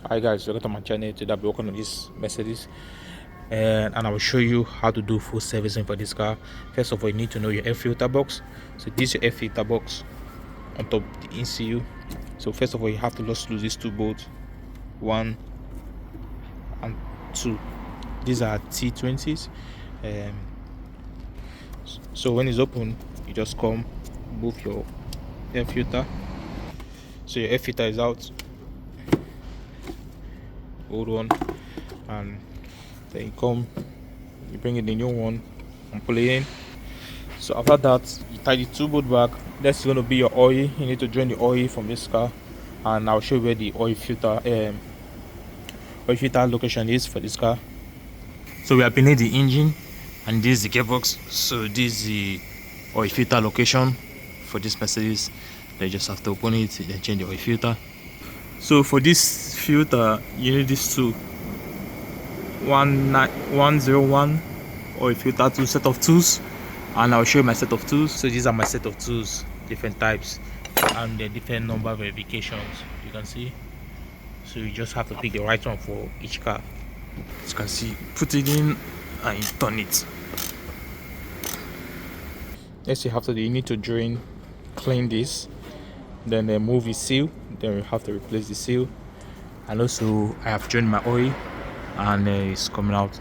Hi guys, welcome to my channel. Today I'll be working on this Mercedes and I will show you how to do full servicing for this car. First of all, you need to know your air filter box. So this is your air filter box on top of the ECU. So first of all, you have to just lose these two bolts, 1 and 2. These are T20s. So when it's open, you just come move your air filter. So your air filter is out, old one, and then you come, you bring in the new one and pull it in. So after that, you tie the two bolt back. That's going to be your oil. You need to drain the oil from this car, and I'll show you where the oil filter location is for this car. So we have been in the engine, and this is the gearbox. So this is the oil filter location for this Mercedes. They just have to open it and change the oil filter. So for this filter, you need these two 101 oil filter, two set of tools, and I'll show you my set of tools. So these are my set of tools, different types and the different number verifications you can see. So you just have to pick the right one for each car. As you can see, put it in and you turn it. Next, you have to do, you need to drain, clean this, then move the seal, then you have to replace the seal. And also I have drained my oil and it's coming out.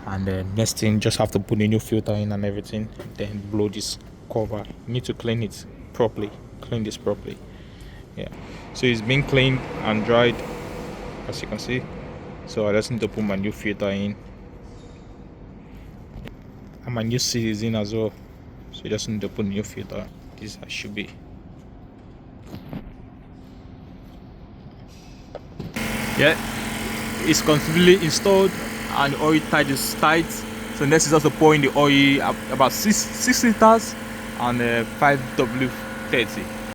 And the next thing, just have to put a new filter in and everything, then blow this cover. You need to clean it properly, clean this properly. Yeah, so it's been cleaned and dried, as you can see. So I just need to put my new filter in, and my new seal is in as well. So you just need to put a new filter. This should be. Yeah, it's completely installed and the oil tight is tight. So next is also pouring the oil, about 6 liters and 5W30.